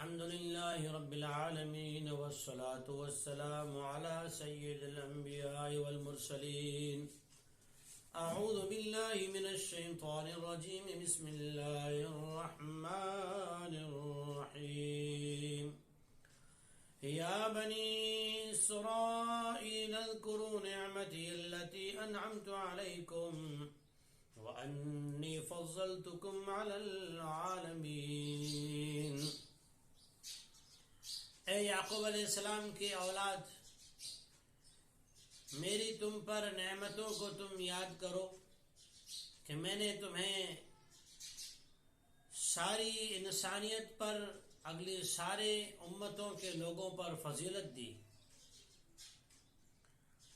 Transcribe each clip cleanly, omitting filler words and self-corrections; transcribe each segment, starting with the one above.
الحمد لله رب العالمين والصلاة والسلام على سيد الأنبياء والمرسلين. أعوذ بالله من الشيطان الرجيم. بسم الله الرحمن الرحيم. يا بني إسرائيل اذكروا نعمتي التي أنعمت عليكم وأني فضلتكم على العالمين. اے یعقوب علیہ السلام کی اولاد، میری تم پر نعمتوں کو تم یاد کرو کہ میں نے تمہیں ساری انسانیت پر، اگلی سارے امتوں کے لوگوں پر فضیلت دی،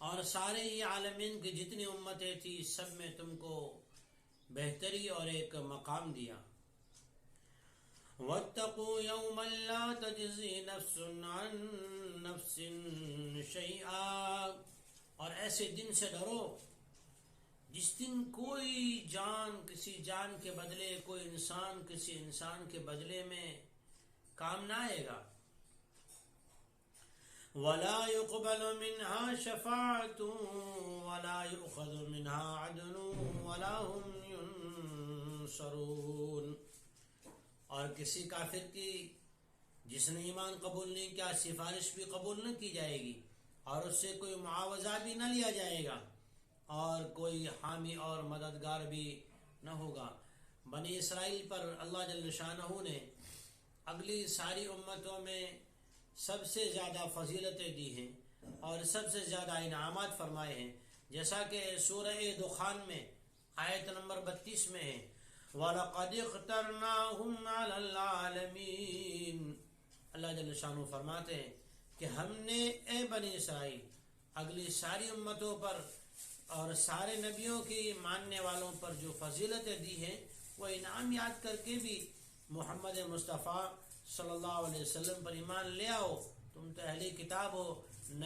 اور سارے ہی عالمین کی جتنی امتیں تھی سب میں تم کو بہتری اور ایک مقام دیا. وَاتَّقُوا يَوْمًا لَا تَجْزِي نَفْسٌ عَن نَفْسٍ شَيْئًا، اور ایسے دن سے ڈرو جس دن کوئی جان کسی جان کے بدلے، کوئی انسان کسی انسان کے بدلے میں کام نہ آئے گا. وَلَا يُقْبَلُ مِنْهَا شَفَاعَةٌ وَلَا يُؤْخَذُ مِنْهَا عَدْلٌ وَلَا هُمْ يُنصَرُونَ، اور کسی کافر کی جس نے ایمان قبول نہیں کیا سفارش بھی قبول نہ کی جائے گی، اور اس سے کوئی معاوضہ بھی نہ لیا جائے گا، اور کوئی حامی اور مددگار بھی نہ ہوگا. بنی اسرائیل پر اللہ جل شانہ نے اگلی ساری امتوں میں سب سے زیادہ فضیلتیں دی ہیں اور سب سے زیادہ انعامات فرمائے ہیں، جیسا کہ سورہ دخان میں آیت نمبر 32 میں ہے وَلَقَدِ اخْتَرْنَاهُمْ عَلَى الْعَالَمِينَ. اللہ جل شانہ فرماتے ہیں کہ ہم نے اے بنی اسرائیل اگلی ساری امتوں پر اور سارے نبیوں کی ماننے والوں پر جو فضیلتیں دی ہیں وہ انعام یاد کر کے بھی محمد مصطفیٰ صلی اللہ علیہ وسلم پر ایمان لے آؤ. تم تو اہل کتاب ہو،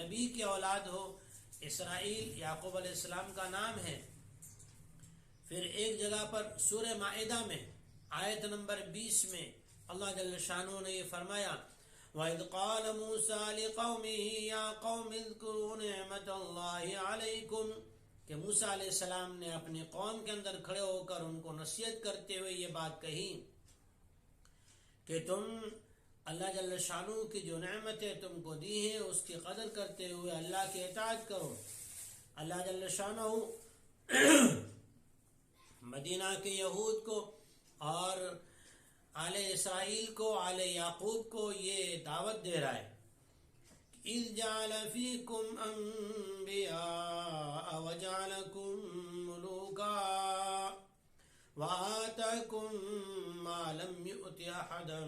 نبی کی اولاد ہو. اسرائیل یعقوب علیہ السلام کا نام ہے. پھر ایک جگہ پر سورہ مائدہ میں آیت نمبر 20 میں اللہ جل شانہ نے یہ فرمایا وَإِذْ قَالَ مُوسَىٰ لِقَوْمِهِ يَا قَوْمِ اذْكُرُوا نِعْمَةَ اللَّهِ عَلَيْكُمْ، کہ موسیٰ علیہ السلام نے اپنی قوم کے اندر کھڑے ہو کر ان کو نصیحت کرتے ہوئے یہ بات کہی کہ تم اللہ جل شانہ کی جو نعمتیں تم کو دی ہیں اس کی قدر کرتے ہوئے اللہ کی اطاعت کرو. اللہ جل شانہ مدینہ کے یہود کو اور آل اسرائیل کو، آل یعقوب کو یہ دعوت دے رہا ہے اِذْ جَعَلَ فِيكُمْ أَنْبِيَاءَ وَجَعَلَكُمْ مُلُوكًا وَآتَاكُمْ مَا لَمْ يُؤْتِ أَحَدًا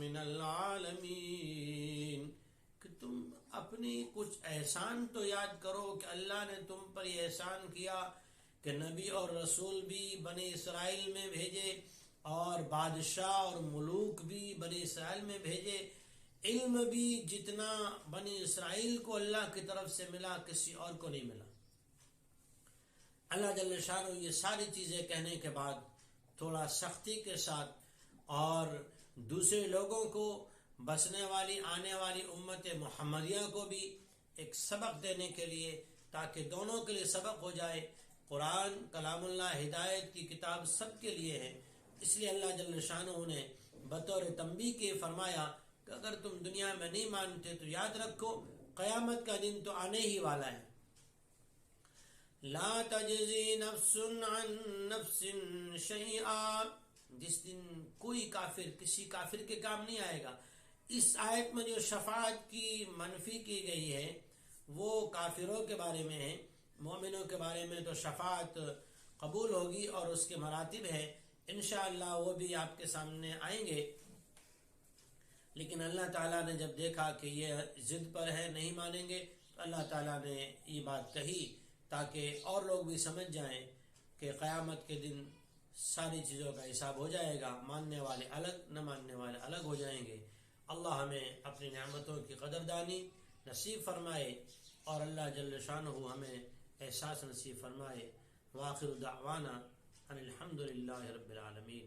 مِنَ الْعَالَمِينَ، کہ تم اپنی کچھ احسان تو یاد کرو کہ اللہ نے تم پر یہ احسان کیا کہ نبی اور رسول بھی بنی اسرائیل میں بھیجے اور بادشاہ اور ملوک بھی بنی اسرائیل میں بھیجے. علم بھی جتنا بنی اسرائیل کو اللہ کی طرف سے ملا کسی اور کو نہیں ملا. اللہ جل شانہ یہ ساری چیزیں کہنے کے بعد تھوڑا سختی کے ساتھ اور دوسرے لوگوں کو بسنے والی آنے والی امت محمدیہ کو بھی ایک سبق دینے کے لیے، تاکہ دونوں کے لیے سبق ہو جائے. قرآن کلام اللہ ہدایت کی کتاب سب کے لیے ہے، اس لیے اللہ جل شانہ نے بطور تنبیہ کے فرمایا کہ اگر تم دنیا میں نہیں مانتے تو یاد رکھو قیامت کا دن تو آنے ہی والا ہے. لا تجزی نفس عن نفس شیئا، جس دن کوئی کافر کسی کافر کے کام نہیں آئے گا. اس آیت میں جو شفاعت کی منفی کی گئی ہے وہ کافروں کے بارے میں ہے. مومنوں کے بارے میں تو شفاعت قبول ہوگی اور اس کے مراتب ہے، انشاءاللہ وہ بھی آپ کے سامنے آئیں گے. لیکن اللہ تعالیٰ نے جب دیکھا کہ یہ ضد پر ہے، نہیں مانیں گے، تو اللہ تعالیٰ نے یہ بات کہی تاکہ اور لوگ بھی سمجھ جائیں کہ قیامت کے دن ساری چیزوں کا حساب ہو جائے گا، ماننے والے الگ، نہ ماننے والے الگ ہو جائیں گے. اللہ ہمیں اپنی نعمتوں کی قدردانی نصیب فرمائے اور اللہ جل شانہ ہمیں احساس نصیب فرمائے. وآخر دعوانا ان الحمد للہ رب العالمین.